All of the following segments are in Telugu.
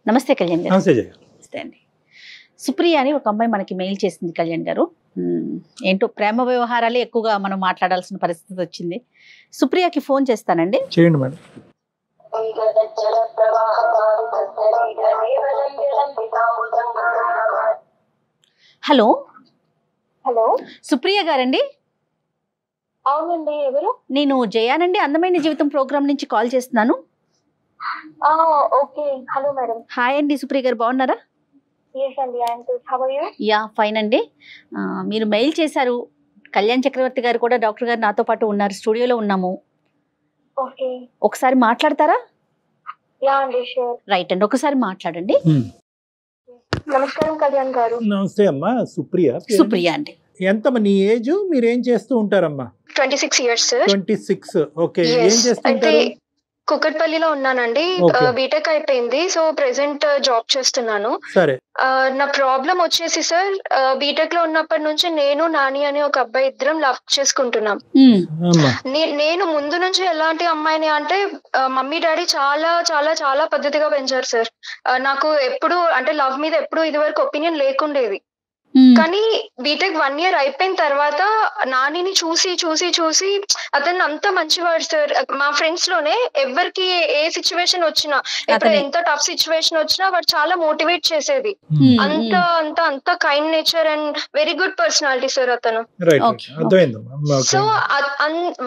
నమస్తే కళ్యాణ్ గారు. నమస్తే జయ. నమస్తే అండి. సుప్రియ అని ఒక అమ్మాయి మనకి మెయిల్ చేసింది కళ్యాణ్ గారు. ఏంటో ప్రేమ వ్యవహారాలే ఎక్కువగా మనం మాట్లాడాల్సిన పరిస్థితి వచ్చింది. సుప్రియకి ఫోన్ చేస్తానండి. చేయండి మేడం. హలో హలో, సుప్రియ గారండి? అవునండి, ఎవరు? నేను జయానండి, అందమైన జీవితం ప్రోగ్రామ్ నుంచి కాల్ చేస్తున్నాను. Okay, hello madam. హాయ్ అండి, సుప్రియ గారు బాగున్నారా? ఎస్ అండి, I'm good. How are you? Yeah fine అండి. మీరు మెయిల్ చేశారు. కళ్యాణ్ చక్రవర్తి గారు కూడా, డాక్టర్ గారు నాతో పాటు ఉన్నారు, స్టూడియోలో ఉన్నాము. ఓకే, ఒకసారి మాట్లాడతారా? యా అండి, షూర్. రైట్ అండి, ఒకసారి మాట్లాడండి. నమస్కారం కళ్యాణ్ గారు. నమస్తే అమ్మా. సుప్రియ. సుప్రియ అండి. ఎంతమ్మా నీ ఏజ్? మీరు ఏం చేస్తూ ఉంటారమ్మా? 26 ఇయర్స్ సార్. 26. ఓకే, ఏం చేస్తుంటారు? కుకట్పల్లిలో ఉన్నానండి. బీటెక్ అయిపోయింది. సో ప్రెసెంట్ జాబ్ చేస్తున్నాను. సరే. నా ప్రాబ్లం వచ్చేసి సార్, బీటెక్ లో ఉన్నప్పటి నుంచి నేను నాని అని ఒక అబ్బాయి ఇద్దరం లవ్ చేసుకుంటున్నాం. నేను ముందు నుంచి ఎలాంటి అమ్మాయిని అంటే, మమ్మీ డాడీ చాలా చాలా చాలా పద్ధతిగా పెంచారు సార్. నాకు ఎప్పుడు అంటే లవ్ మీద ఎప్పుడు ఇదివరకు ఒపీనియన్ లేకుండేది. కానీ బీటెక్ 1 ఇయర్ అయిపోయిన తర్వాత నానిని చూసి చూసి చూసి అతను అంత మంచివాడు సార్. మా ఫ్రెండ్స్ లోనే ఎవరికి ఏ సిచ్యువేషన్ వచ్చినా, ఇప్పుడు ఎంత టఫ్ సిచ్యువేషన్ వచ్చినా వాడు చాలా మోటివేట్ చేసేది. అంత అంత అంత kind nature and very good personality sir అతను. సో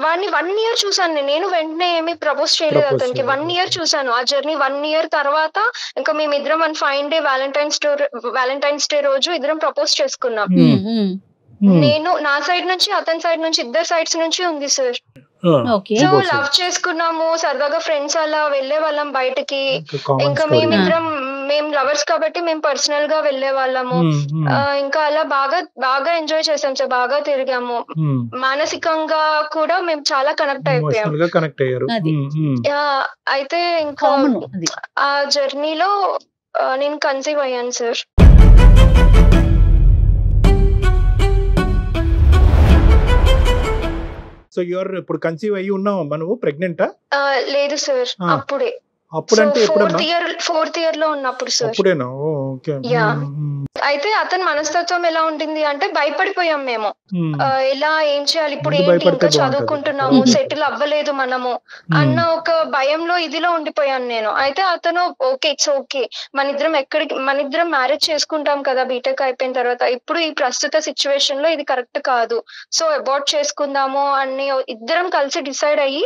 వాడిని 1 ఇయర్ చూసాను నేను. వెంటనే ఏమి ప్రపోజ్ చేయలేదు అతనికి. 1 ఇయర్ చూసాను ఆ జర్నీ. 1 ఇయర్ తర్వాత ఇంకా మేమిద్దరం 1 ఫైన్ డే వ్యాలంటైన్స్ డే రోజు ఇద్దరం ప్రపోజ్ చేసుకున్నాం. నేను నా సైడ్ నుంచి, అతని సైడ్ నుంచి, ఇద్దరు సైడ్స్ నుంచి ఉంది సార్. సో లవ్ చేసుకున్నాము, సరదాగా ఫ్రెండ్స్ అలా వెళ్లే వాళ్ళం బయటకి. ఇంకా మేము లవర్స్ కాబట్టి మేము పర్సనల్ గా వెళ్లే వాళ్ళము. ఇంకా అలా బాగా బాగా ఎంజాయ్ చేసాం సార్. బాగా తిరిగాము. మానసికంగా కూడా మేము చాలా కనెక్ట్ అయిపోయాం. అయితే ఇంకా ఆ జర్నీలో నేను కన్సీవ్ అయ్యాను సార్. సో యూఆర్ ఇప్పుడు కన్సీవ్ అయ్యి ఉన్నావమ్మా? నువ్వు ప్రెగ్నెంటా? లేదు సార్, అప్పుడంటే ఫోర్త్ ఇయర్ లో ఉన్నప్పుడు సార్. అప్పుడేనా? ఓకే. అయితే అతని మనస్తత్వం ఎలా ఉంటుంది అంటే, భయపడిపోయాం మేము. ఎలా ఏం చేయాలి ఇప్పుడు, ఏంటి ఇంకా చదువుకుంటున్నాము, సెటిల్ అవ్వలేదు మనము అన్న ఒక భయంలో ఇదిలో ఉండిపోయాను నేను. అయితే అతను ఓకే, ఇట్స్ ఓకే, మనిద్దరం మ్యారేజ్ చేసుకుంటాం కదా బీటెక్ అయిపోయిన తర్వాత. ఇప్పుడు ఈ ప్రస్తుత సిచ్యువేషన్ లో ఇది కరెక్ట్ కాదు, సో అబార్ట్ చేసుకుందాము అని ఇద్దరం కలిసి డిసైడ్ అయ్యి,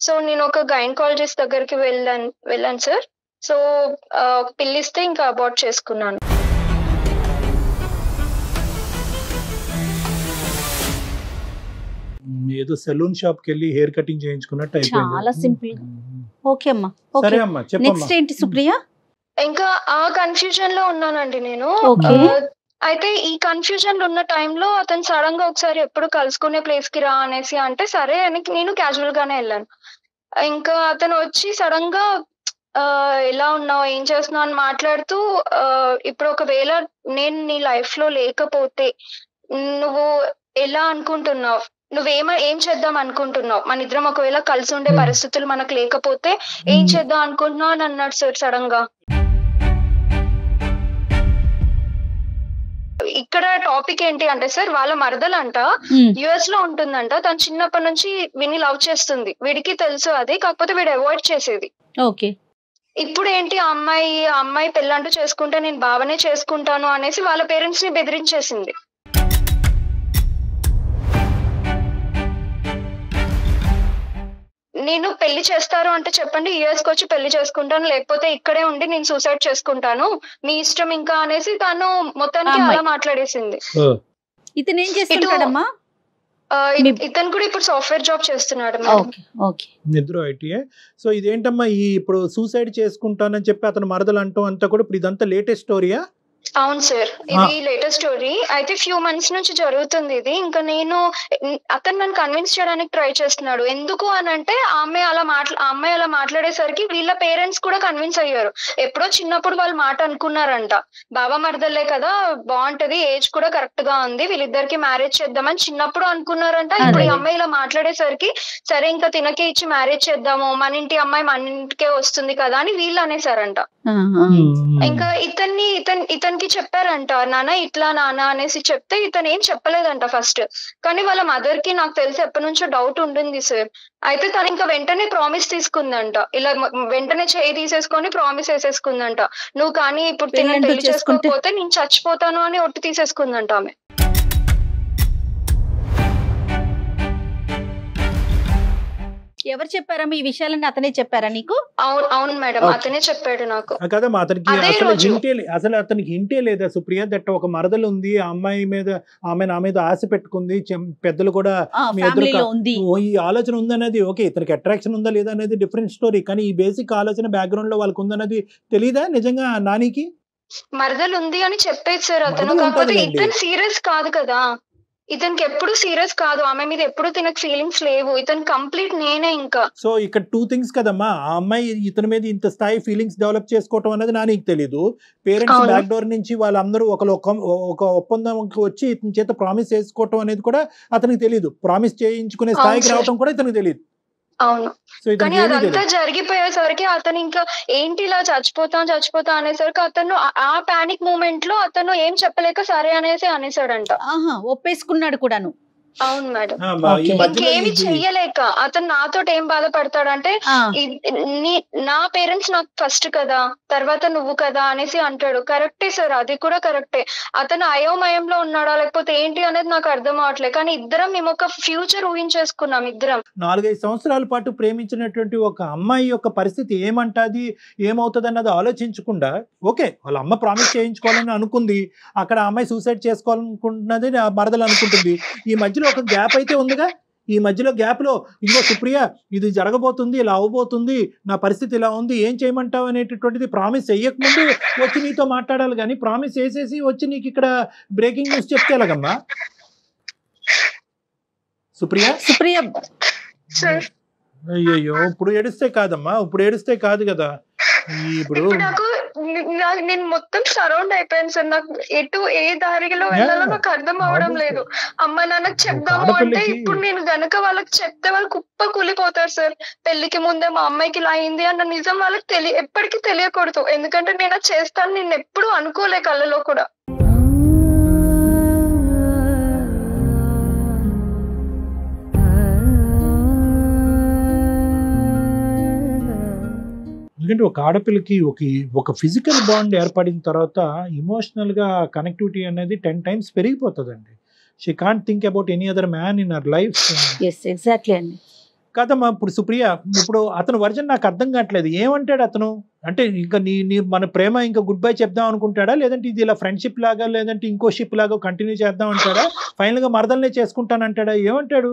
సో నేను ఒక గైనకాలజిస్ట్ దగ్గరికి వెళ్ళాను సార్. సో పిల్లిస్తే ఇంకా అబార్ట్ చేసుకున్నాను. ఏదో సెలూన్ షాప్ కి వెళ్ళి హెయిర్ కటింగ్ చేయించుకున్నట్టు అయిపోయింది. చాలా సింపుల్. ఓకే అమ్మా. సరే అమ్మా, చెప్పమ్మా. నెక్స్ట్ ఏంటి సుప్రియ? ఇంకా ఆ కన్ఫ్యూజన్ లో ఉన్నానండి నేను. అయితే ఈ కన్ఫ్యూజన్ లో ఉన్న టైంలో అతను సడన్ గా ఒకసారి ఎప్పుడు కలుసుకునే ప్లేస్ కి రా అనేసి అంటే, సరే అని నేను క్యాజువల్ గానే వెళ్ళాను. ఇంకా అతను వచ్చి సడన్ గా ఎలా ఉన్నావు, ఏం చేస్తున్నావు అని మాట్లాడుతూ, ఇప్పుడు ఒకవేళ నేను నీ లైఫ్ లో లేకపోతే నువ్వు ఎలా అనుకుంటున్నావు, ఏం చేద్దాం అనుకుంటున్నావు, మన ఇద్దరం ఒకవేళ కలిసి ఉండే పరిస్థితులు మనకు లేకపోతే ఏం చేద్దాం అనుకుంటున్నావు అని అన్నాడు సార్ సడన్ గా. ఇక్కడ టాపిక్ ఏంటి అంటే సార్, వాళ్ళ మరదలంట యుఎస్ లో ఉంటుందంట. తను చిన్నప్పటి నుంచి వీడిని లవ్ చేస్తుంది. వీడికి తెలుసు అది, కాకపోతే వీడు అవాయిడ్ చేసేది. ఓకే. ఇప్పుడు ఏంటి, ఆ అమ్మాయి పెళ్ళంటూ చేసుకుంటే నేను బావనే చేసుకుంటాను అనేసి వాళ్ళ పేరెంట్స్ ని బెదిరించేసింది. నేను పెళ్లి చేస్తారు అంటే చెప్పండి, యుఎస్ కి వచ్చి పెళ్లి చేసుకుంటాను, లేకపోతే ఇక్కడే ఉండి నేను సూసైడ్ చేసుకుంటాను, మీ ఇష్టం ఇంకా అనేసి తను మొత్తానికి అలా మాట్లాడేసింది. ఇతను ఏం చేస్తున్నాడమ్మా? ఇతను కూడా ఇప్పుడు సాఫ్ట్వేర్ జాబ్ చేస్తున్నాడు. నిద్ర ఐటీఏ. సో ఇదేంటమ్మా, ఈ ఇప్పుడు సూసైడ్ చేసుకుంటానని చెప్పి అతను మరదలు అంటూ అంతా కూడా ఇప్పుడు ఇదంతా లేటెస్ట్ స్టోరీయా? అవును సార్, ఇది లేటెస్ట్ స్టోరీ. అయితే ఫ్యూ మంత్స్ నుంచి జరుగుతుంది ఇది. ఇంకా అతను నన్ను కన్విన్స్ చేయడానికి ట్రై చేస్తున్నాడు. ఎందుకు అని అంటే ఆ అమ్మాయి అలా మాట్లాడేసరికి వీళ్ళ పేరెంట్స్ కూడా కన్విన్స్ అయ్యారు. ఎప్పుడో చిన్నప్పుడు వాళ్ళు మాట అనుకున్నారంట, బాబా మరదలే కదా, బాగుంటది, ఏజ్ కూడా కరెక్ట్ గా ఉంది, వీళ్ళిద్దరికి మ్యారేజ్ చేద్దామని చిన్నప్పుడు అనుకున్నారంట. ఇప్పుడు ఈ అమ్మాయి ఇలా మాట్లాడేసరికి సరే ఇంకా తినకే ఇచ్చి మ్యారేజ్ చేద్దాము, మన ఇంటి అమ్మాయి మన ఇంటికే వస్తుంది కదా అని వీళ్ళు అనేసారంట. ఇంకా ఇతనికి చెప్పారంట, నాన్న ఇట్లా నాన్న అనేసి చెప్తే ఇతను ఏం చెప్పలేదంట ఫస్ట్. కానీ వాళ్ళ మదర్ కి నాకు తెలిసి ఎప్పటి నుంచో డౌట్ ఉండింది సార్. అయితే తను ఇంకా వెంటనే ప్రామిస్ తీసుకుందంట, ఇలా వెంటనే చేయి తీసేసుకొని ప్రామిస్ వేసేసుకుందంట, నువ్వు కానీ ఇప్పుడు పెళ్లి చేసుకోకపోతే నేను చచ్చిపోతాను అని ఒట్టు తీసేసుకుందంట ఆమె. ఎవరు చెప్పారమ్మా ఈ విషయాలన్నీ? అతనే చెప్పారా నీకు? అవును మేడం, అతనే చెప్పాడు నాకు. కదమ్మా, అసలు అతనికి హింటే లేదా సుప్రియ దట్ ఒక మరదలు ఉంది, ఆ అమ్మాయి మీద ఆమె నా మీద ఆశ పెట్టుకుంది, పెద్దలు కూడా ఈ ఆలోచన ఉందనేది ఓకే, ఇతనికి అట్రాక్షన్ ఉందా లేదా అనేది డిఫరెంట్ స్టోరీ. కానీ ఈ బేసిక్ ఆలోచన బ్యాక్గ్రౌండ్ లో వాళ్ళకు ఉందన్నది తెలీదా నిజంగా నానికి? మరదలు ఉంది అని చెప్పేది సార్ అతను, కాకపోతే ఇతను సీరియస్ కాదు కదా, ఇతనికి ఎప్పుడు సీరియస్ కాదు, ఆమె మీద ఎప్పుడు తినకు ఫీలింగ్స్ లేవు, ఇతను కంప్లీట్ నేనే. ఇంకా సో ఇక్కడ 2 things కదమ్మా, ఆ అమ్మాయి ఇతని మీద ఇంత స్థాయి ఫీలింగ్స్ డెవలప్ చేసుకోవటం అనేది నాకు తెలియదు. పేరెంట్స్ బ్యాక్ డోర్ నుంచి వాళ్ళందరూ ఒక ఒప్పందంకి వచ్చి ఇతని చేత ప్రామిస్ చేసుకోవటం అనేది కూడా అతనికి తెలియదు, ప్రామిస్ చేయించుకునే స్థాయికి రావటం కూడా ఇతనికి తెలియదు. అవును, కానీ అదంతా జరిగిపోయేసరికి అతను ఇంకా ఏంటి ఇలా చచ్చిపోతా అనేసరికి అతను ఆ పానిక్ మూమెంట్ లో అతను ఏం చెప్పలేక సరే అనేసి అనేసాడంట. ఒప్పేసుకున్నాడు కూడాను. అవును మేడం, ఇంకేమి చెయ్యలేక అతను నాతో ఏం బాధపడతాడంటే నా పేరెంట్స్ నాకు ఫస్ట్ కదా, తర్వాత నువ్వు కదా అనేసి అంటాడు. కరెక్టే సార్, అది కూడా కరెక్టే. అతను అయోమయంలో ఉన్నాడా లేకపోతే ఏంటి అనేది నాకు అర్థం అవట్లేదు. కానీ మేము ఒక ఫ్యూచర్ ఊహించేసుకున్నాం ఇద్దరం. 4-5 సంవత్సరాల పాటు ప్రేమించినటువంటి ఒక అమ్మాయి యొక్క పరిస్థితి ఏమంటది, ఏమవుతుంది అన్నది ఆలోచించకుండా, ఓకే వాళ్ళ అమ్మ ప్రామిస్ చేయించుకోవాలని అనుకుంది, అక్కడ అమ్మాయి సూసైడ్ చేసుకోవాలనుకుంటున్నది మరదలు అనుకుంటుంది. ఈ మధ్యలో ఒక గ్యాప్ అయితే ఉందిగా, ఈ మధ్యలో గ్యాప్ లో ఇంకో సుప్రియ ఇది జరగబోతుంది, ఇలా అవబోతుంది, నా పరిస్థితి ఇలా ఉంది, ఏం చేయమంటావు అనేటటువంటిది ప్రామిస్ చెయ్యకముందు వచ్చి నీతో మాట్లాడాలి. కానీ ప్రామిస్ చేసేసి వచ్చి నీకు ఇక్కడ బ్రేకింగ్ న్యూస్ చెప్తే ఎలాగమ్మా సుప్రియ? అయ్యో, ఇప్పుడు ఏడుస్తే కాదమ్మా, ఇప్పుడు ఏడుస్తే కాదు కదా. ఇప్పుడు నేను మొత్తం సరౌండ్ అయిపోయాను సార్, నాకు ఏ దారిలో వెళ్ళాలో నాకు అర్థం అవడం లేదు. అమ్మ నాన్నకు చెప్దాము అంటే ఇప్పుడు నేను గనక వాళ్ళకి చెప్తే వాళ్ళు కుప్ప కూలిపోతారు సార్. పెళ్లికి ముందే మా అమ్మాయికి ఇలా అయింది అన్న నిజం వాళ్ళకి ఎప్పటికీ తెలియకూడదు, ఎందుకంటే నేను అది చేస్తాను నేను ఎప్పుడు అనుకోలే కళ్ళలో కూడా. ఎందుకంటే ఒక ఆడపిల్లకి ఒక ఫిజికల్ బాండ్ ఏర్పడిన తర్వాత ఇమోషనల్ గా కనెక్టివిటీ అనేది 10 times పెరిగిపోతుందండి. She can't think about any other man in her life. Exactly అండి. కదమ్మా, ఇప్పుడు సుప్రియ, ఇప్పుడు అతను వర్జన్ నాకు అర్థం కావట్లేదు. ఏమంటాడు అతను? అంటే ఇంకా మన ప్రేమ ఇంకా గుడ్ బై చెప్దాం అనుకుంటాడా, లేదంటే ఇది ఇలా ఫ్రెండ్షిప్ లాగా, లేదంటే ఇంకో షిప్ లాగా కంటిన్యూ చేద్దాం అంటాడా, ఫైనల్ గా మరదలనే చేసుకుంటానంటాడా, ఏమంటాడు?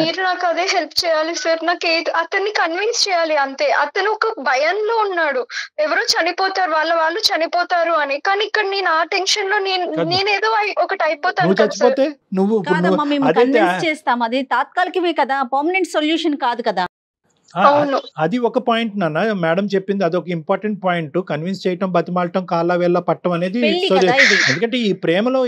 మీరు నాకు అదే హెల్ప్ చేయాలి సార్, నాకు అతన్ని కన్విన్స్ చేయాలి అంతే. అతను ఒక భయంలో ఉన్నాడు, ఎవరో చనిపోతారు వాళ్ళు చనిపోతారు అని. కానీ ఇక్కడ నేను ఆ టెన్షన్ లో నేనేదో ఒకటి అయిపోతాను కదా. కన్విన్స్ చేస్తాం, అది తాత్కాలికమే కదా, పర్మనెంట్ సొల్యూషన్ కాదు కదా. అది ఒక పాయింట్ నాన్న, మేడం చెప్పింది అదొక ఇంపార్టెంట్ పాయింట్. కన్విన్స్ చేయటం, బతిమాలటం, కాళ్ళ వేళ్ళ పట్టడం అనేది. ఎందుకంటే ఈ ప్రేమలో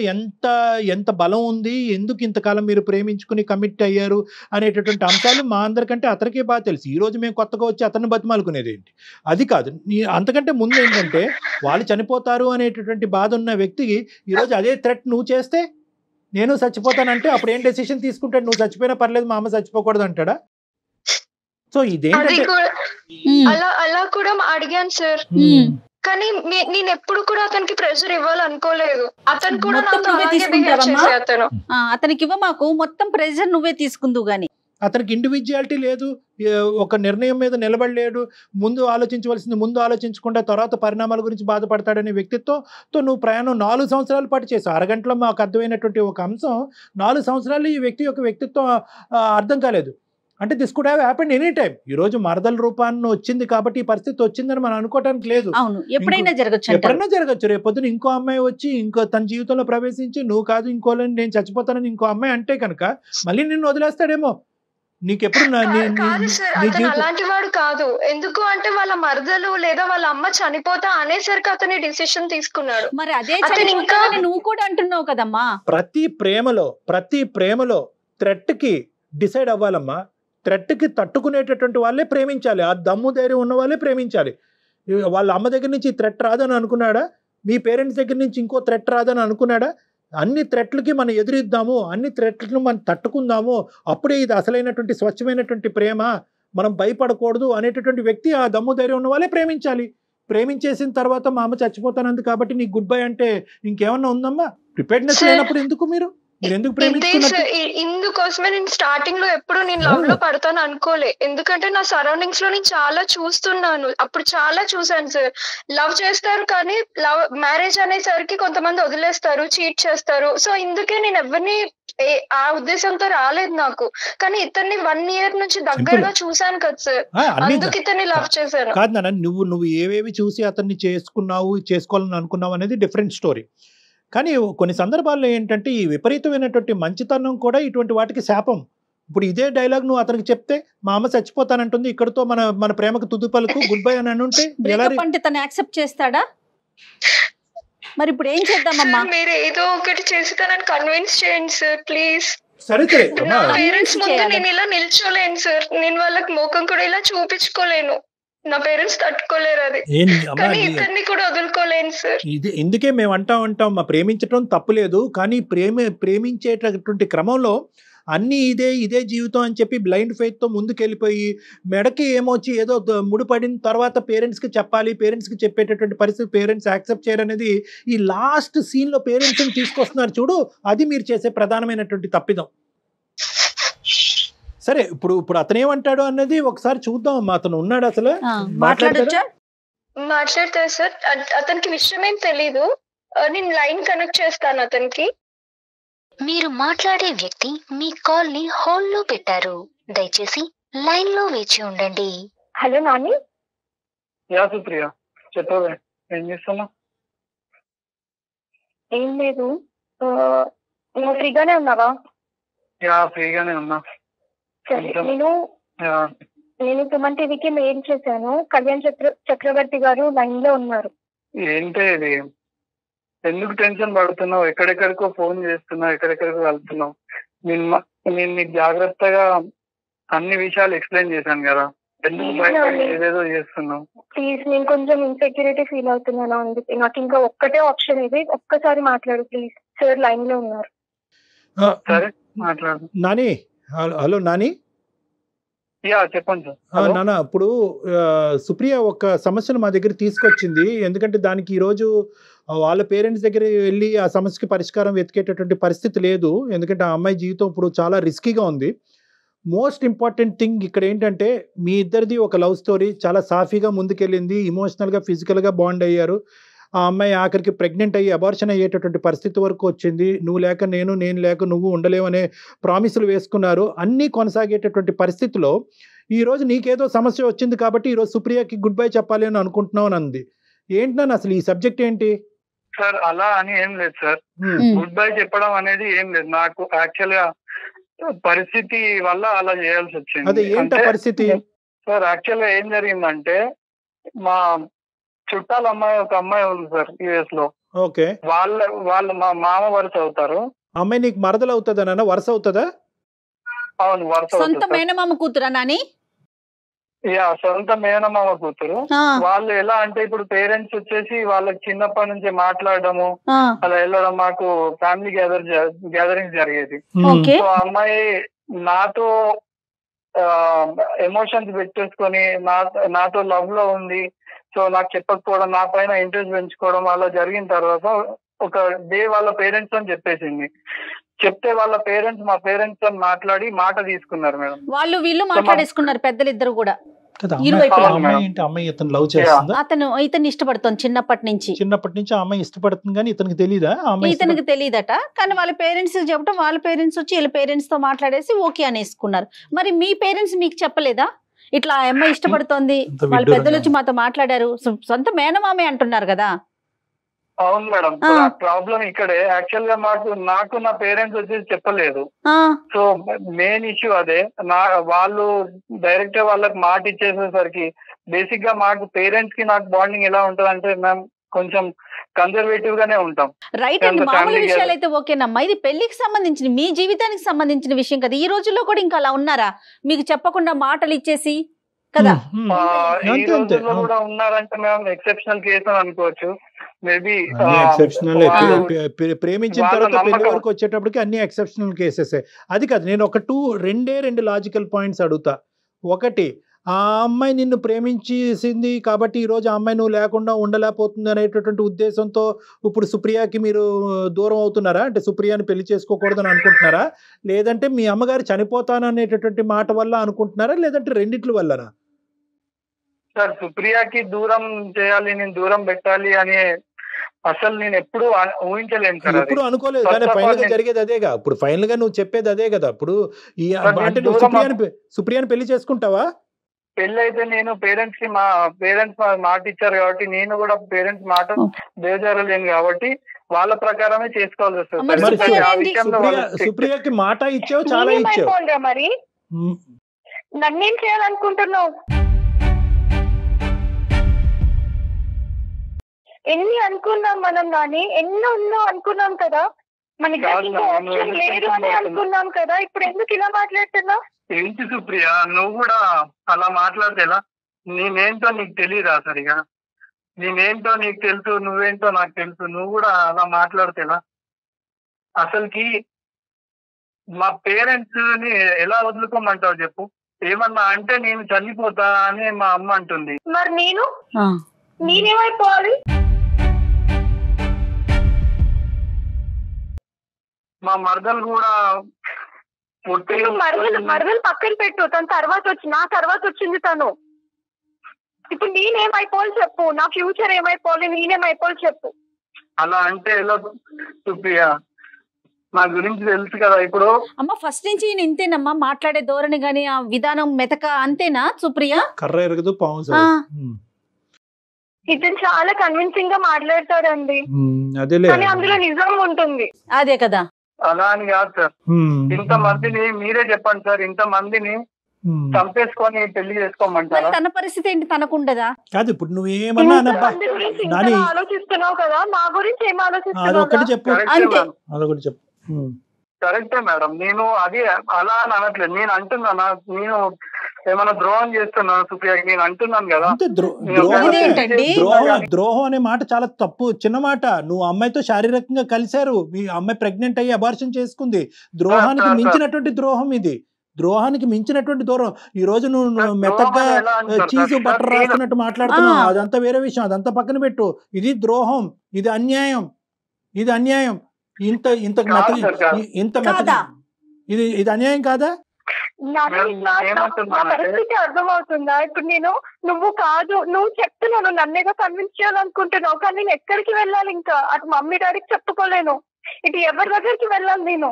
ఎంత బలం ఉంది, ఎందుకు ఇంతకాలం మీరు ప్రేమించుకుని కమిట్ అయ్యారు అనేటటువంటి అంశాలు మా అందరికంటే అతనికే బాగా తెలుసు. ఈ రోజు మేము కొత్తగా వచ్చి అతన్ని బతిమాలుకునేది ఏంటి, అది కాదు. అంతకంటే ముందు ఏంటంటే వాళ్ళు చనిపోతారు అనేటటువంటి బాధ ఉన్న వ్యక్తికి ఈరోజు అదే థ్రెట్ నువ్వు చేస్తే నేను చచ్చిపోతానంటే అప్పుడు ఏం డెసిషన్ తీసుకుంటాడు? నువ్వు చచ్చిపోయినా పర్లేదు, మా అమ్మ చచ్చిపోకూడదు అంటాడా? సో అలా కూడా అడిగాను సార్, కానీ నేను ఎప్పుడు కూడా అతనికి ప్రెషర్ ఇవ్వాలనుకోలేదు. అతను కూడా అతనికి ఇవ్వ, మాకు మొత్తం ప్రెషర్ నువ్వే తీసుకుందువు గాని. అతనికి ఇండివిజువాలిటీ లేదు, ఒక నిర్ణయం మీద నిలబడలేడు, ముందు ఆలోచించవలసింది ముందు ఆలోచించకుండా తర్వాత పరిణామాల గురించి బాధపడతాడనే వ్యక్తిత్వంతో నువ్వు ప్రయాణం 4 సంవత్సరాల పాటు చేసావు. అరగంటలో మాకు అర్థమైనటువంటి ఒక అంశం, 4 సంవత్సరాలు ఈ వ్యక్తి యొక్క వ్యక్తిత్వం అర్థం కాలేదు. అంటే this could have happened any time. ఈ రోజు మరదల రూపాన్ని వచ్చింది కాబట్టి ఈ పరిస్థితి వచ్చిందని మనం అనుకోవడానికి లేదు. అవును, ఎప్పుడైనా జరగచ్చు. ఎప్పుడైనా జరగచ్చు. రేపు పొద్దున ఇంకో అమ్మాయి వచ్చి ఇంకో తన జీవితంలో ప్రవేశించి నువ్వు కాదు ఇంకోలని నేను చచ్చిపోతానని ఇంకో అమ్మాయి అంటే కనుక మళ్ళీ నిన్ను వదిలేస్తాడేమో. నీకెప్పుడు కాదు సార్, అతను అలాంటి వాడు కాదు. ఎందుకు అంటే వాళ్ళ మరదలు లేదా వాళ్ళ అమ్మ చనిపోతా అనేసరికి అతని డిసిషన్ తీసుకున్నాడు. మరి అదే ఇంకా నువ్వు కూడా అంటున్నావు కదమ్మా. ప్రతి ప్రేమలో థ్రెట్ కి డిసైడ్ అవ్వాలమ్మా. థ్రెట్ కి తట్టుకునేటటువంటి వాళ్ళే ప్రేమించాలి. ఆ దమ్ము ధైర్యం ఉన్న వాళ్ళే ప్రేమించాలి. వాళ్ళ అమ్మ దగ్గర నుంచి థ్రెట్ రాదని అనుకున్నాడా? మీ పేరెంట్స్ దగ్గర నుంచి ఇంకో థ్రెట్ రాదని అనుకున్నాడా? అన్ని థ్రెట్లకి మనం ఎదురిద్దాము, అన్ని థ్రెట్లను మనం తట్టుకుందాము, అప్పుడే ఇది అసలైనటువంటి స్వచ్ఛమైనటువంటి ప్రేమ, మనం భయపడకూడదు అనేటటువంటి వ్యక్తి ఆ దమ్ము ధైర్యం ఉన్న వాళ్ళే ప్రేమించాలి. ప్రేమించేసిన తర్వాత మా అమ్మ చచ్చిపోతానంది కాబట్టి నీకు గుడ్ బై అంటే ఇంకేమన్నా ఉందమ్మా? ప్రిపేర్డ్నెస్ లేనప్పుడు ఎందుకు మీరు ఎందుకు ప్రేమించుకున్నారు? ఇందుకోసమే నేను స్టార్టింగ్ లో ఎప్పుడు నేను లవ్ లో పడతాను అనుకోలే. ఎందుకంటే నా సరౌండింగ్స్ లో నేను చాలా చూస్తున్నాను. అప్పుడు చాలా చూసాను సార్. లవ్ చేస్తారు కానీ లవ్ మ్యారేజ్ అనేసరికి కొంతమంది వదిలేస్తారు, చీట్ చేస్తారు. సో ఇందుకే నేను ఎవరిని ఆ ఉద్దేశంతో రాలేదు నాకు. కానీ ఇతన్ని 1 year నుంచి దగ్గరగా చూసాను కదా సార్, అందుకు ఇతన్ని లవ్ చేశాను. కాదు నాన్న, నువ్వు ఏవేవి చూసి అతన్ని చేసుకోవాలని అనుకున్నావు అనేది డిఫరెంట్ స్టోరీ. కానీ కొన్ని సందర్భాల్లో ఏంటంటే ఈ విపరీతమైనటువంటి మంచితనం కూడా ఇటువంటి వాటికి శాపం. ఇప్పుడు ఇదే డైలాగ్ నువ్వు అతనికి చెప్తే మా అమ్మ చచ్చిపోతానంటుంది, ఇక్కడతో మన ప్రేమకు తుది పలుకు గుడ్ బై అని అంటే అంటే తను యాక్సెప్ట్ చేస్తాడా? మరి ఇప్పుడు ఏం చేద్దామమ్మా? మీరు ఏదో ఒకటి చేసి తనని కన్విన్స్ చేయండి సార్ ప్లీజ్. సరే నా పేరెంట్స్ ముందు నేను ఇలా నిల్చోలేను సార్. నేను వాళ్ళకి ముఖం కూడా ఇలా చూపించుకోలేను. నా పేరెంట్స్ తట్టుకోలేరు అది. కానీ ఇతన్ని కూడా వదులుకోలేను సార్. ఇందుకే మేము అంటాం మా ప్రేమించడం తప్పులేదు, కానీ ప్రేమించేటటువంటి క్రమంలో అన్ని ఇదే జీవితం అని చెప్పి బ్లైండ్ ఫెయిత్ తో ముందుకెళ్ళిపోయి మెడకి ఏమొచ్చి ఏదో ముడిపడిన తర్వాత పేరెంట్స్ కి చెప్పాలి, పేరెంట్స్ కి చెప్పేటటువంటి పరిస్థితి పేరెంట్స్ యాక్సెప్ట్ చేయరనేది ఈ లాస్ట్ సీన్ లో పేరెంట్స్ ని తీసుకొస్తున్నారు చూడు, అది మీరు చేసే ప్రధానమైనటువంటి తప్పిదం. సరే, ఇప్పుడు అతను అన్నది ఒకసారి చూద్దాం. అమ్మా, అతను ఉన్నాడు అసలు మాట్లాడతారు సార్. అతనికి విషయం ఏం తెలీదు. నేను లైన్ కనెక్ట్ చేస్తాను అతనికి. మీరు మాట్లాడే వ్యక్తి మీ కాల్ ని హోల్డ్ లో పెట్టారు, దయచేసి లైన్ లో వేచి ఉండండి. హలో నాని. యా సుప్రియ, చెప్పవే, ఏం చేస్తున్నా? ఏం లేదు, నువ్వు ఫ్రీగానే ఉన్నావా? యా ఫ్రీగానే ఉన్నా. నేను సుమన్ టీవీకి మెయిల్ చేశాను. కళ్యాణ్ చక్రవర్తి గారు లైన్ లో ఉన్నారు. ఏంటి ఇది? ఎందుకు టెన్షన్ పడుతున్నావు? ఎక్కడెక్కడికో ఫోన్ చేస్తున్నావు, ఎక్కడెక్కడికో వెళ్తున్నావు. నేను నీకు జాగ్రత్తగా అన్ని విషయాలు ఎక్స్ప్లెయిన్ చేశాను కదా, ఎందుకు ఏదేదో చేస్తున్నావు? ప్లీజ్, నేను కొంచెం ఇన్సెక్యూరిటీ ఫీల్ అవుతున్నాను. అందుకే నాకు ఇంకా ఒక్కటే ఆప్షన్ ఇది, ఒక్కసారి మాట్లాడు ప్లీజ్. సార్ లైన్ లో ఉన్నారు. సరే మాట్లాడు. నాని, హలో నాని. చెప్పండి నాన్న, ఇప్పుడు సుప్రియ ఒక సమస్యను మా దగ్గర తీసుకొచ్చింది. ఎందుకంటే దానికి ఈరోజు వాళ్ళ పేరెంట్స్ దగ్గర వెళ్ళి ఆ సమస్యకి పరిష్కారం వెతికేటటువంటి పరిస్థితి లేదు. ఎందుకంటే ఆ అమ్మాయి జీవితం ఇప్పుడు చాలా రిస్కీగా ఉంది. మోస్ట్ ఇంపార్టెంట్ థింగ్ ఇక్కడ ఏంటంటే మీ ఇద్దరిది ఒక లవ్ స్టోరీ, చాలా సాఫీగా ముందుకెళ్ళింది, ఇమోషనల్గా ఫిజికల్గా బాండ్ అయ్యారు. ఆ అమ్మాయి ఆఖరికి ప్రెగ్నెంట్ అయ్యి అబార్షన్ అయ్యేటటువంటి పరిస్థితి వరకు వచ్చింది. నువ్వు లేక నేను లేక నువ్వు ఉండలేవనే ప్రామిసులు వేసుకున్నారు. అన్నీ కొనసాగేటటువంటి పరిస్థితిలో ఈరోజు నీకేదో సమస్య వచ్చింది కాబట్టి ఈరోజు సుప్రియకి గుడ్ బై చెప్పాలి అని అనుకుంటున్నావు అని అంది. ఏంటి నన్ను అసలు ఈ సబ్జెక్ట్ ఏంటి? సార్ అలా అని ఏం లేదు సార్, గుడ్ బై చెప్పడం అనేది ఏం లేదు. నాకు యాక్చువల్ గా పరిస్థితి వల్ల అలా చేయాల్సి వచ్చింది. అదే ఏంటి పరిస్థితి? సార్ యాక్చువల్ గా ఏం జరిగిందంటే, మా చుట్టాల అమ్మాయి ఒక అమ్మాయి ఉంది సార్ యుఎస్ లో. ఓకే. వాళ్ళు మా మామ వరుస అవుతారు. అమ్మాయి నీకు మరదలు అవుతుందా నాన్న? వరుస అవుతుందా? అవును, వరుస. సొంత మేనమామ కూతురా నాని? సొంత మేనమామ కూతురు. వాళ్ళు ఎలా అంటే ఇప్పుడు పేరెంట్స్ వచ్చేసి వాళ్ళకి చిన్నప్పటి నుంచి మాట్లాడడము అలా వెళ్ళడం, మాకు ఫ్యామిలీ గ్యాదరింగ్ జరిగేది. సో అమ్మాయి నాతో ఎమోషన్స్ పెట్టేసుకొని నాతో లవ్ లో ఉంది. సో నాకు చెప్పకపోవడం, నా పైన ఇంట్రెస్ట్ పెంచుకోవడం అలా జరిగిన తర్వాత ఒక డే వాళ్ళ పేరెంట్స్ అని చెప్పేసింది. చెప్తే వాళ్ళ పేరెంట్స్ మా పేరెంట్స్ తో మాట్లాడి మాట తీసుకున్నారు మేడం. వీళ్ళు మాట్లాడేసుకున్నారు పెద్దలు ఇద్దరు కూడా. అమ్మాయి ఇతను లవ్ చేస్తుందా? ఇతను ఇష్టపడుతుంది చిన్నప్పటి నుంచి ఆ అమ్మాయి ఇష్టపడుతుంది కానీ ఇతనికి తెలీదా? ఇతనికి తెలియదట. కానీ వాళ్ళ పేరెంట్స్ చెప్పడం, వాళ్ళ పేరెంట్స్ వచ్చి వీళ్ళ పేరెంట్స్ తో మాట్లాడేసి ఓకే అనేసుకున్నారు. మరి మీ పేరెంట్స్ మీకు చెప్పలేదా ఇట్లా ఆ అమ్మాయి ఇష్టపడుతోంది, వాళ్ళ పెద్దలు వచ్చి మాతో మాట్లాడారు, సొంత మేనమామే అంటున్నారు కదా? అవును మేడం, ప్రాబ్లం ఇక్కడే. యాక్చువల్ గా నాకు నా పేరెంట్స్ వచ్చి చెప్పలేదు. సో మెయిన్ ఇష్యూ అదే. వాళ్ళు డైరెక్ట్ గా వాళ్ళకి మాట ఇచ్చేసేసరికి బేసిక్ గా మాకు పేరెంట్స్ కి నాకు బాండింగ్ ఎలా ఉంటది అంటే మ్యామ్ కొంచెం కన్జర్వేటివ్ గానే ఉంటాం. రైట్ అండి, మామూలు విషయాలు అయితే ఓకేనమ్మా. ఇది పెళ్లికి సంబంధించిన, మీ జీవితానికి సంబంధించిన విషయం కదా. ఈ రోజుల్లో కూడా ఇంకా అలా ఉన్నారా మీకు చెప్పకుండా మాటలు ఇచ్చేసి కదా? ఈ రోజుల్లో కూడా ఉన్నారంటే మేము ఎక్సెప్షనల్ కేసు అని అనుకోవచ్చు. మేబీ ప్రేమించిన తర్వాత పెళ్లి వరకు వచ్చేటప్పటికి అన్ని ఎక్సెప్షనల్ కేసెస్. అది కాదు, నేను రెండు లాజికల్ పాయింట్స్ అడుగుతా. ఒకటి, ఆ అమ్మాయి నిన్ను ప్రేమించేసింది కాబట్టి ఈరోజు ఆ అమ్మాయి నువ్వు లేకుండా ఉండలేకపోతుంది అనేటటువంటి ఉద్దేశంతో ఇప్పుడు సుప్రియకి మీరు దూరం అవుతున్నారా? అంటే సుప్రియాని పెళ్లి చేసుకోకూడదని అనుకుంటున్నారా? లేదంటే మీ అమ్మగారు చనిపోతాను అనేటటువంటి మాట వల్ల అనుకుంటున్నారా? లేదంటే రెండిట్ల వల్లనా? సార్, సుప్రియకి దూరం చేయాలి, నేను దూరం పెట్టాలి అని అసలు నేను ఎప్పుడు ఊహించలేను సార్. ఎప్పుడు అనుకోలేదు కానీ ఫైనల్ గా జరిగేది అదేగా. ఇప్పుడు ఫైనల్ గా నువ్వు చెప్పేది అదే కదా. ఇప్పుడు అంటే నువ్వు సుప్రియాని పెళ్లి చేసుకుంటావా? పెళ్లి అయితే నేను పేరెంట్స్ కి, మా పేరెంట్స్ మాట ఇచ్చారు కాబట్టి నేను కూడా పేరెంట్స్ మాట బేజారలేను కాబట్టి వాళ్ళ ప్రకారమే చేసుకోవాల్సి వస్తుంది. సుప్రియకి మాట ఇచ్చావు, చాలా ఇచ్చావు. మరి నన్నేం చేయాలనుకుంటున్నావు? ఎన్ని అనుకున్నాం మనం, కానీ ఎన్నో అనుకున్నాం కదా, మనకి లేదు అని అనుకున్నాం కదా. ఇప్పుడు ఎందుకు ఇలా మాట్లాడుతున్నావు? ఏంటి సుప్రియ, నువ్వు కూడా అలా మాట్లాడితే ఎలా? నేనేంటో నీకు తెలియదా సరిగా? నేనేంటో నీకు తెలుసు, నువ్వేంటో నాకు తెలుసు. నువ్వు కూడా అలా మాట్లాడితే ఎలా? అసలుకి మా పేరెంట్స్ ని ఎలా వదులుకోమంటావు చెప్పు? ఏమన్నా అంటే నేను చనిపోతా అని మా అమ్మ అంటుంది. మరి నేనేమైపోవాలి? మా మరదలు కూడా మరదలు పక్కన పెట్టు, తన నా తర్వాత వచ్చింది తను. ఇప్పుడు నేనేమైపోవాలి చెప్పు? నా ఫ్యూచర్ ఏమైపోవాలి, నేనేమైపోవాలి చెప్పు? అలా అంటే ఎలా సుప్రియ? నా గురించి తెలుసు కదా. ఇప్పుడు అమ్మ ఫస్ట్ నుంచి ఇంతేనమ్మా మాట్లాడే ధోరణి గాని, ఆ విధానం మెతక అంతేనా సుప్రియ? కర్ర ఎరగదు పావు. ఇతను చాలా కన్విన్సింగ్ గా మాట్లాడతాడండి, కానీ అందులో నిజం ఉంటుంది. అదే కదా. అలా అని కాదు సార్. ఇంతమందిని మీరే చెప్పండి సార్, ఇంతమందిని చంపేసుకొని పెళ్లి చేసుకోమంటారా? తన పరిస్థితి ఏంటి, తనకుండదా? కాదు, ఇప్పుడు నువ్వేమన్నా ఆలోచిస్తున్నావు కదా, నా గురించి ఏం ఆలోచిస్తున్నావు? అదొకటి చెప్పు. కరెక్టే మేడం, నేను అది అలా అని అనట్లేదు. నేను అంటున్నా, నేను ఏమైనా ద్రోహం చేస్తున్నాను సుప్రియకి నేను అంటున్నాను కదా. ద్రోహం అనే మాట చాలా తప్పు, చిన్న మాట. నువ్వు అమ్మాయితో శారీరకంగా కలిశారు, మీ అమ్మాయి ప్రెగ్నెంట్ అయ్యి అబార్షన్ చేసుకుంది. ద్రోహానికి మించినటువంటి ద్రోహం ఇది, ద్రోహానికి మించినటువంటి దూరం. ఈ రోజు నువ్వు మెత్తగా చీజు బట్టర్ రాస్తున్నట్టు మాట్లాడుతున్నావు, అదంతా వేరే విషయం, అదంతా పక్కన పెట్టు. ఇది ద్రోహం, ఇది అన్యాయం. ఇంత ఇది అన్యాయం కాదా? పరిస్థితి అర్థమవుతుందా? ఇప్పుడు నువ్వు కాదు, నువ్వు చెప్తున్నావు, నన్నేగా కన్విన్స్ చేయాలనుకుంటున్నావు, కానీ నేను ఎక్కడికి వెళ్ళాలి? ఇంకా అటు మమ్మీ డాడీకి చెప్పుకోలేను, ఇటు ఎవరి దగ్గరికి వెళ్ళాలి నేను?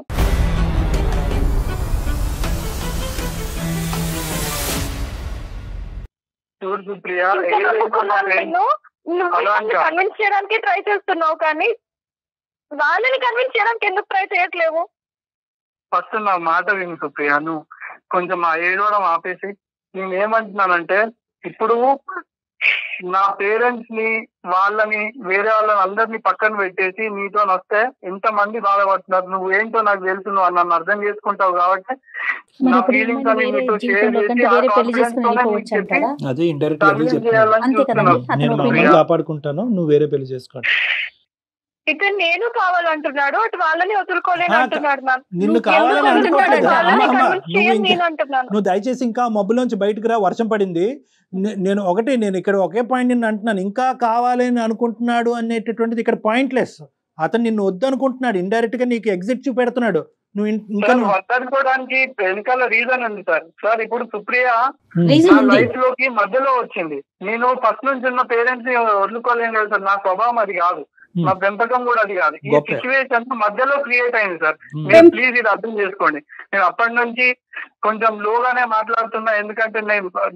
కన్విన్స్ చేయడానికి ట్రై చేస్తున్నావు, కానీ వాళ్ళని కన్విన్స్ చేయడానికి ఎందుకు ట్రై చేయట్లేవు? ఫస్ట్ నా మాట విను సుప్రియ, నువ్వు కొంచెం ఏడవడం ఆపేసి. నేనేమంటున్నానంటే, ఇప్పుడు నా పేరెంట్స్ ని, వాళ్ళని, వేరే వాళ్ళని అందరినీ పక్కన పెట్టేసి నీతో వస్తే ఎంతమంది బాధపడుతున్నారు, నువ్వు ఏంటో నాకు తెలుసు, నువ్వు నన్ను అర్థం చేసుకుంటావు కాబట్టి నా ఫీలింగ్స్ అన్ని నీతో షేర్ చేసి కాపాడుకుంటాను, నువ్వు వేరే పెళ్లి చేసుకోండి. ఇక్కడ నేను కావాలంటున్నాడు, అటు వాళ్ళని వదులుకోలేను అంటున్నాడు. నిన్ను కావాలని అనుకోవట్లేదు. నువ్వు దయచేసి ఇంకా మబ్బులోంచి బయటకు రా, వర్షం పడింది. నేను ఇక్కడ ఒకే పాయింట్ నిన్ను అంటున్నాను, ఇంకా కావాలని అనుకుంటున్నాడు అనేటటువంటిది ఇక్కడ పాయింట్లెస్. అతను నిన్ను వద్దు అనుకుంటున్నాడు, ఇండైరెక్ట్ గా నీకు ఎగ్జిట్ చూపెడుతున్నాడు. నువ్వు ఇంకా వద్దనుకోవడానికి వెనకాల రీజన్ ఉంది సార్. సార్ ఇప్పుడు సుప్రియ రీజన్ ఉంది. లైఫ్ లోకి మధ్యలో వచ్చింది. నేను ఫస్ట్ నుంచి ఉన్న పేరెంట్స్ ని వదులుకోలేను కదా సార్. నా స్వభావం అది కాదు, నా పెంపకం కూడా అది కాదు. ఈ సిచ్యువేషన్ మధ్యలో క్రియేట్ అయింది సార్. మీరు ప్లీజ్ ఇది అర్థం చేసుకోండి. నేను అప్పటి నుంచి కొంచెం లోగానే మాట్లాడుతున్నా, ఎందుకంటే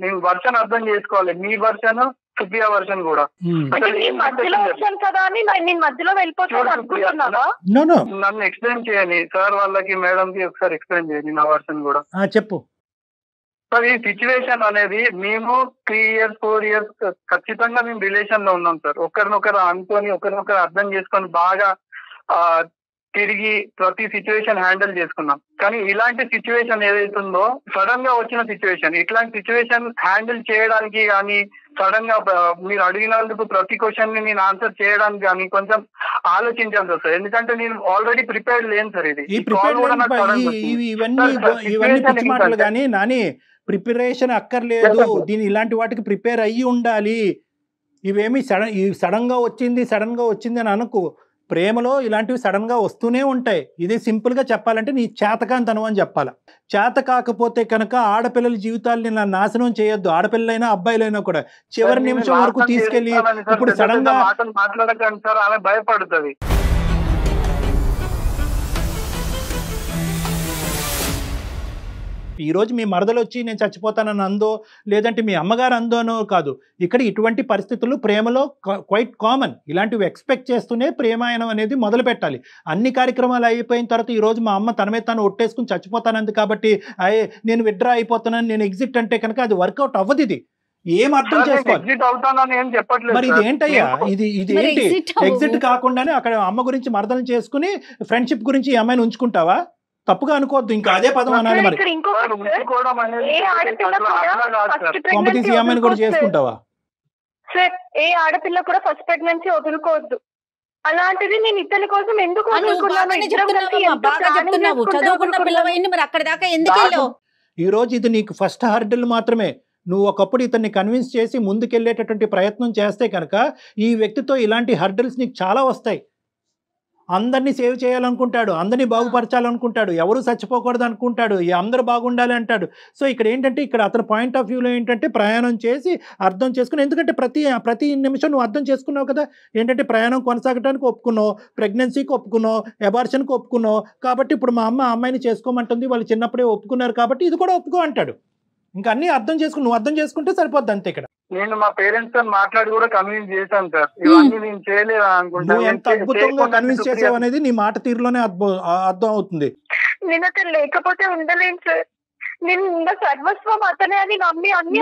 నేను వర్షన్ అర్థం చేసుకోవాలి. మీ వర్షన్, సుప్రియ వర్షన్ కూడా. నన్ను ఎక్స్ప్లెయిన్ చేయండి సార్, వాళ్ళకి మేడం కి ఒకసారి ఎక్స్ప్లెయిన్ చేయండి నా వర్షన్ కూడా. చెప్పు సార్. ఈ సిచ్యువేషన్ అనేది మేము 3 years 4 years ఖచ్చితంగా మేము రిలేషన్ లో ఉన్నాం సార్. ఒకరినొకరు అనుకొని ఒకరినొకరు అర్థం చేసుకొని బాగా తిరిగి ప్రతి సిచ్యువేషన్ హ్యాండిల్ చేసుకున్నాం. కానీ ఇలాంటి సిచ్యువేషన్ ఏదైతుందో సడన్ గా వచ్చిన సిచ్యువేషన్, ఇట్లాంటి సిచ్యువేషన్ హ్యాండిల్ చేయడానికి కానీ సడన్ గా మీరు అడిగినందుకు ప్రతి క్వశ్చన్ ని నేను ఆన్సర్ చేయడానికి కానీ కొంచెం ఆలోచించాను సార్. ఎందుకంటే నేను ఆల్రెడీ ప్రిపేర్డ్ లేను సార్. ఇవన్నీ కానీ నాని ప్రిపరేషన్ అక్కర్లేదు. దీని ఇలాంటి వాటికి ప్రిపేర్ అయ్యి ఉండాలి. ఇవేమి సడన్ గా వచ్చింది అని అనుకో. ప్రేమలో ఇలాంటివి సడన్ గా వస్తూనే ఉంటాయి. ఇది సింపుల్ గా చెప్పాలంటే నీ చేతకాంతనం అని చెప్పాలి. చేత కాకపోతే కనుక ఆడపిల్లల జీవితాలని నాశనం చేయొద్దు. ఆడపిల్లలైనా అబ్బాయిలైనా కూడా చివరి నిమిషం వరకు తీసుకెళ్లి ఇప్పుడు సడన్ గా మాట్లాడకండి సార్, ఆమె భయపడుతుంది. ఈ రోజు మీ మరదలు వచ్చి నేను చచ్చిపోతానని అందో, లేదంటే మీ అమ్మగారు అందోనో కాదు. ఇక్కడ ఇటువంటి పరిస్థితులు ప్రేమలో క్వైట్ కామన్. ఇలాంటివి ఎక్స్పెక్ట్ చేస్తూనే ప్రేమాయణం అనేది మొదలు పెట్టాలి. అన్ని కార్యక్రమాలు అయిపోయిన తర్వాత ఈ రోజు మా అమ్మ తన మీద తాను ఒట్టేసుకుని చచ్చిపోతానంది కాబట్టి నేను విత్డ్రా అయిపోతానని, నేను ఎగ్జిట్ అంటే కనుక అది వర్కౌట్ అవ్వదు. ఇది ఏం అర్థం చేసుకోవాలి మరి? ఇది ఏంటయ్యా, ఇది ఏంటి? ఎగ్జిట్ కాకుండానే అక్కడ అమ్మ గురించి మరదలు చేసుకుని ఫ్రెండ్షిప్ గురించి ఈ అమ్మాయిని ఉంచుకుంటావా? తప్పుగా అనుకోవద్దు, ఇంకా అదే పదం అనాలి. మరి కాంపిటీషన్ ఈ అమ్మాయిని కూడా చేసుకుంటావా? సార్, ఏ ఆడపిల్ల కూడా ఫస్ట్ ప్రెగ్నెన్సీ వదులుకోవద్దు. అలాంటిది నేను ఇతని కోసం ఎందుకు ఈ రోజు ఇది నీకు ఫస్ట్ హర్డిల్ మాత్రమే. నువ్వు ఒకప్పుడు ఇతన్ని కన్విన్స్ చేసి ముందుకెళ్లేటటువంటి ప్రయత్నం చేస్తే కనుక ఈ వ్యక్తితో ఇలాంటి హర్డిల్స్ నీకు చాలా వస్తాయి. అందరినీ సేవ్ చేయాలనుకుంటాడు, అందరినీ బాగుపరచాలనుకుంటాడు, ఎవరు చచ్చిపోకూడదు అనుకుంటాడు, అందరూ బాగుండాలి అంటాడు. సో ఇక్కడ ఏంటంటే ఇక్కడ అతని పాయింట్ ఆఫ్ వ్యూలో ఏంటంటే ప్రయాణం చేసి అర్థం చేసుకుని, ఎందుకంటే ప్రతి నిమిషం నువ్వు అర్థం చేసుకున్నావు కదా. ఏంటంటే ప్రయాణం కొనసాగడానికి ఒప్పుకున్నావు, ప్రెగ్నెన్సీకి ఒప్పుకున్నావు, అబార్షన్కి ఒప్పుకున్నావు. కాబట్టి ఇప్పుడు మా అమ్మాయిని చేసుకోమంటుంది, వాళ్ళు చిన్నప్పుడే ఒప్పుకున్నారు కాబట్టి ఇది కూడా ఒప్పుకో అంటాడు. ఇంకా అన్ని అర్థం చేసుకుని నువ్వు అర్థం చేసుకుంటే సరిపోద్ది అంతే. ఇక్కడ నేను మా పేరెంట్స్ తో మాట్లాడి కూడా కన్విన్స్ చేశాను సార్. ఇవన్నీ నేను చేయలేదు అనుకుంటా. నువ్వు ఎంత అద్భుతంగా కన్విన్స్ చేసావు అనేది నీ మాట తీరులోనే అర్థం అవుతుంది. నేను అతను లేకపోతే ఉండలేను సార్. నేను సర్వస్వం అతనే అని నమ్మి అన్ని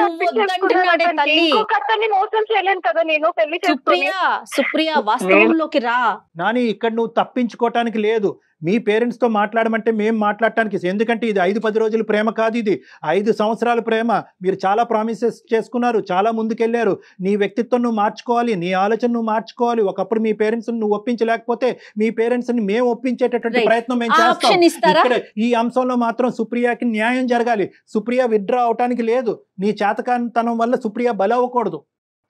అతన్ని మోసం చేయలేను కదా నేను పెళ్లి చేసుకుని. సుప్రియ వాస్తవంలోకి రా నాని. ఇక్కడ నువ్వు తప్పించుకోవటానికి లేదు. మీ పేరెంట్స్ తో మాట్లాడమంటే మేము మాట్లాడటానికి. ఎందుకంటే ఇది 5-10 రోజుల ప్రేమ కాదు, ఇది 5 సంవత్సరాల ప్రేమ. మీరు చాలా ప్రామిసెస్ చేసుకున్నారు, చాలా ముందుకెళ్లారు. నీ వ్యక్తిత్వం నువ్వు మార్చుకోవాలి, నీ ఆలోచన నువ్వు మార్చుకోవాలి. ఒకప్పుడు మీ పేరెంట్స్ నువ్వు ఒప్పించలేకపోతే మీ పేరెంట్స్ ని మేము ఒప్పించేటటువంటి ప్రయత్నం మేము చేస్తాం. ఇక్కడ ఈ అంశంలో మాత్రం సుప్రియకి న్యాయం జరగాలి. సుప్రియ విత్డ్రా అవటానికి లేదు. నీ చేతకానితనం వల్ల సుప్రియ బలవ్వకూడదు.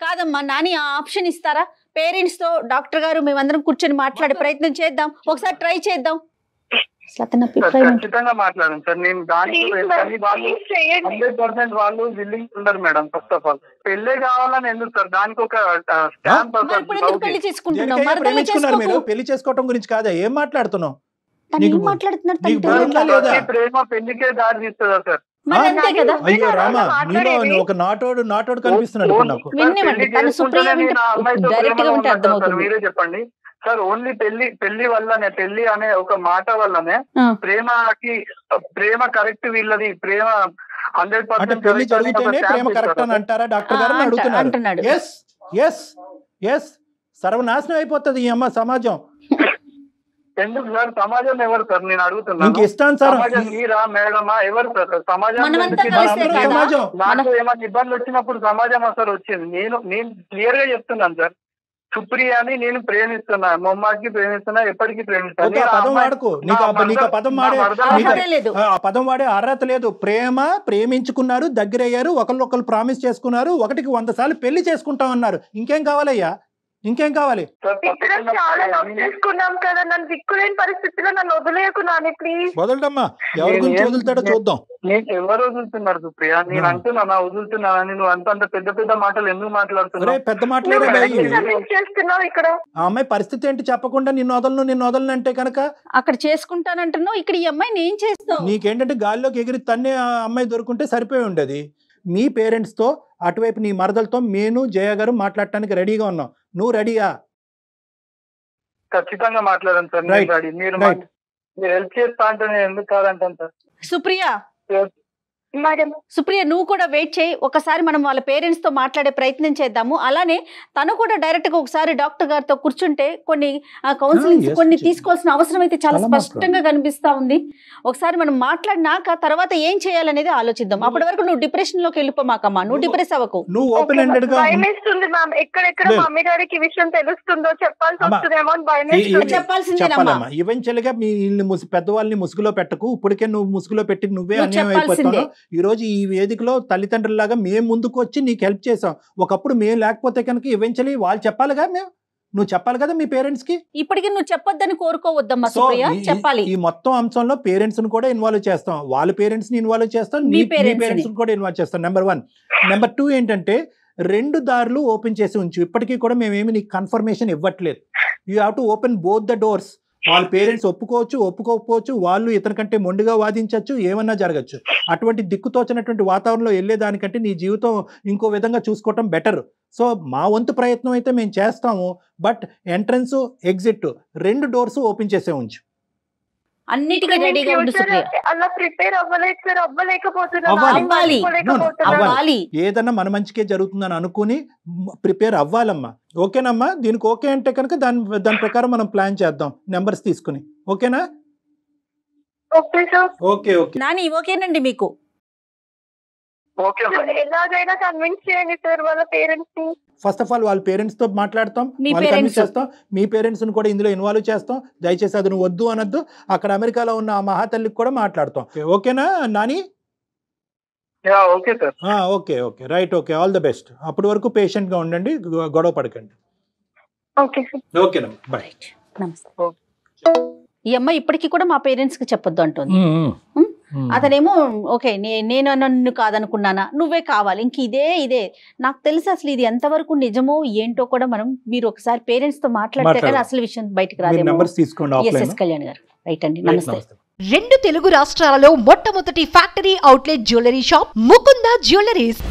కాదమ్మా నాని, ఆ ఆప్షన్ ఇస్తారా? పేరెంట్స్ తో డాక్టర్ గారు మేమందరం కూర్చొని మాట్లాడే ప్రయత్నం చేద్దాం, ఒకసారి ట్రై చేద్దాం. ఖచ్చితంగా మాట్లాడండి సార్. నేను దానికి 100% వాళ్ళు విల్లింగ్ ఉండరు మేడం. ఫస్ట్ ఆఫ్ ఆల్ పెళ్లి కావాలని ఎందుకు సార్? దానికి ఒక పెళ్లి చేసుకుంటున్నాం. మీరు పెళ్లి చేసుకోవటం గురించి కాదా? ఏం మాట్లాడుతున్నావు? ప్రేమ పెళ్లికే దారి తీస్తుందా సార్? అయ్యో రామా, నీలో ఒక నాటోడు కనిపిస్తున్నాడు నాకు. మీరే చెప్పండి సార్. ఓన్లీ పెళ్లి వల్లనే, పెళ్లి అనే ఒక మాట వల్లనే ప్రేమ కరెక్ట్ వీళ్ళది ప్రేమ 100% పెళ్లి జరుగుతూనే ప్రేమ కరెక్ట్ అని అంటారా డాక్టర్ గారు అడుగుతున్నారు. ఎస్ సర్వనాశనం అయిపోతుంది ఈ అమ్మ సమాజం. ఎందుకు సార్? సమాజం ఎవరు సార్? నేను అడుగుతున్నాను. ఇస్తాను సార్. మీరా మేడమా ఎవరు సార్? సమాజం నాకు ఏమైనా ఇబ్బందులు వచ్చినప్పుడు సమాజం అసలు వచ్చింది. నేను క్లియర్ గా చెప్తున్నాను సార్. సుప్రియాని నేను ప్రేమిస్తున్నా, మొమ్మకి ప్రేమిస్తున్నా, ఎప్పటికీ ప్రేమిస్తాను. ఆ పదం వాడే అర్హత లేదు. ప్రేమించుకున్నారు, దగ్గరయ్యారు, ఒకళ్ళు ప్రామిస్ చేసుకున్నారు, 1కి 100 సార్లు పెళ్లి చేసుకుంటామన్నారు. ఇంకేం కావాలయ్యా? ఇంకేం కావాలి? ఇద్దరం చాలా లవ్ చేసుకున్నాం కదా, నన్ను దిక్కులేని పరిస్థితిలో నన్ను వదిలేయకు నాని ప్లీజ్. వదలడమ్మా, ఎవరి గురించి వదులుతాడో చూద్దాం. నేను ఎవరు వదులుతున్నారు సుప్రియ? నేను అంటున్నా వదులుతున్నానని. నువ్వు అంత పెద్ద పెద్ద మాటలు ఎందుకు మాట్లాడుతున్నావు? పెద్ద మాట్లాడే చేస్తున్నావు ఇక్కడ. ఆ అమ్మాయి పరిస్థితి ఏంటి చెప్పకుండా నిన్ను వదలను అంటే కనుక అక్కడ చేసుకుంటానంటున్నావు, ఇక్కడ ఈ అమ్మాయిని ఏం చేస్తావు? నీకేంటంటే గాల్లోకి ఎగిరి తన్నే ఆ అమ్మాయి దొరుకుంటే సరిపోయి ఉండేది. మీ పేరెంట్స్ తో అటువైపు నీ మరదలతో నేను జయ గారు మాట్లాడటానికి రెడీగా ఉన్నాం. నువ్వు రెడీయా? ఖచ్చితంగా మాట్లాడాను సార్. మీరు హెల్ప్ చేస్తా అంటే నేను ఎందుకు కాదంటాను సార్. సుప్రియ, మేడం సుప్రియ నువ్వు కూడా వెయిట్ చేయి. ఒకసారి మనం వాళ్ళ పేరెంట్స్ తో మాట్లాడే ప్రయత్నం చేద్దాము. అలానే తను కూడా డైరెక్ట్ గా ఒకసారి డాక్టర్ గారితో కూర్చుంటే కొన్ని కౌన్సిలింగ్స్ కొన్ని తీసుకోవాల్సిన అవసరం అయితే చాలా స్పష్టంగా కనిపిస్తా ఉంది. ఒకసారి మనం మాట్లాడినాక తర్వాత ఏం చేయాలనేది ఆలోచిద్దాం. అప్పటి వరకు నువ్వు డిప్రెషన్ లోకి వెళ్ళిపోమాకమ్మా, నువ్వు డిప్రెస్ అవ్వకు. నువ్వు ఓపెన్ ఎండెడ్ గా భయమేస్తుంది మ్యామ్. ఎక్కడెక్కడ మమ్మీ డాడీకి విషయం తెలుస్తుందో చెప్పాల్సి వస్తుందేమో అని భయమేస్తుంది. చెప్పాల్సిందేనమ్మా. ఈవెన్చువల్ గా మీ పెద్దవాళ్ళని ముసుగులో పెట్టకు. ఇప్పటికే నువ్వు ముసుగులో పెట్టి నువ్వే అన్యాయం అయిపోతున్నావు. ఈ రోజు ఈ వేదికలో తల్లిదండ్రులాగా మేము ముందుకు వచ్చి నీకు హెల్ప్ చేసాం. ఒకప్పుడు మేము లేకపోతే కనుక ఈవెన్చువల్లీ వాళ్ళు చెప్పాలిగా, నువ్వు చెప్పాలి కదా మీ పేరెంట్స్ కి. ఇప్పటికీ నువ్వు చెప్పొద్దని కోరుకోవద్దమ్మా సుప్రియ, చెప్పాలి. ఈ మొత్తం అంశంలో పేరెంట్స్ ని కూడా ఇన్వాల్వ్ చేస్తాం, వాళ్ళ పేరెంట్స్ ని ఇన్వాల్వ్ చేస్తాం, మీ పేరెంట్స్ ని కూడా ఇన్వాల్వ్ చేస్తాం. నెంబర్ 1. నెంబర్ 2 ఏంటంటే 2 దారులు ఓపెన్ చేసి ఉంచు. ఇప్పటికీ కూడా మేమేమి నీకు కన్ఫర్మేషన్ ఇవ్వట్లేదు. You have to open both the doors. వాళ్ళ పేరెంట్స్ ఒప్పుకోవచ్చు, ఒప్పుకోకపోవచ్చు, వాళ్ళు ఇతనికంటే మొండిగా వాదించవచ్చు, ఏమన్నా జరగచ్చు. అటువంటి దిక్కుతోచినటువంటి వాతావరణంలో వెళ్ళేదానికంటే నీ జీవితం ఇంకో విధంగా చూసుకోవటం బెటర్. సో మా వంతు ప్రయత్నం అయితే మేము చేస్తాము. But entrance, exit 2 doors open చేసే ఉంచు. అన్నిటికీ రెడీగా ఉండు సుప్రియ. అలా ప్రిపేర్ అవ్వలేదు సార్, అవ్వాలి. ఏదన్నా మన మంచికే జరుగుతుందని అనుకుని ప్రిపేర్ అవ్వాలమ్మా. ఓకేనమ్మా? దీనికి ఓకే అంటే కనుక దాని ప్రకారం మనం ప్లాన్ చేద్దాం నెంబర్స్ తీసుకుని. ఓకేనా? ఓకే ఓకే నాని ఓకేనండి మీకు? ఎలాగైనా కన్విన్స్ చేయండి సార్ వాళ్ళ పేరెంట్స్ ని. ఫస్ట్ ఆఫ్ ఆల్ వాళ్ళ పేరెంట్స్ తో మాట్లాడతాం, చేస్తాం, మీ పేరెంట్స్ ని కూడా ఇందులో ఇన్వాల్వ్ చేస్తాం. దయచేసి అది నువ్వు వద్దు అనొద్దు. అక్కడ అమెరికాలో ఉన్న ఆ మహాతల్లికి కూడా మాట్లాడతాం. ఓకేనా Nani? Okay sir. Okay okay right. Okay, all the best. అప్పటి వరకు పేషెంట్ గా ఉండండి, గొడవ పడకండి. ఓకేనమ్మా, బాయ్. నమస్తే. ఈ అమ్మాయి ఇప్పటికీ కూడా మా పేరెంట్స్ కి చెప్పొద్దు అంటుంది. అతనేమో ఓకే నేను నన్ను కాదనుకున్నానా, నువ్వే కావాలి, ఇంక ఇదే నాకు తెలిసి అసలు ఇది ఎంతవరకు నిజమో ఏంటో కూడా మీరు ఒకసారి పేరెంట్స్ తో మాట్లాడితే కానీ అసలు విషయం బయటకు రాదేమో. ఎస్ఎస్ కళ్యాణ్ గారు రైట్ అండి, నమస్తే. 2 తెలుగు రాష్ట్రాలలో మొట్టమొదటి factory outlet jewellery shop Mukunda jewelleries.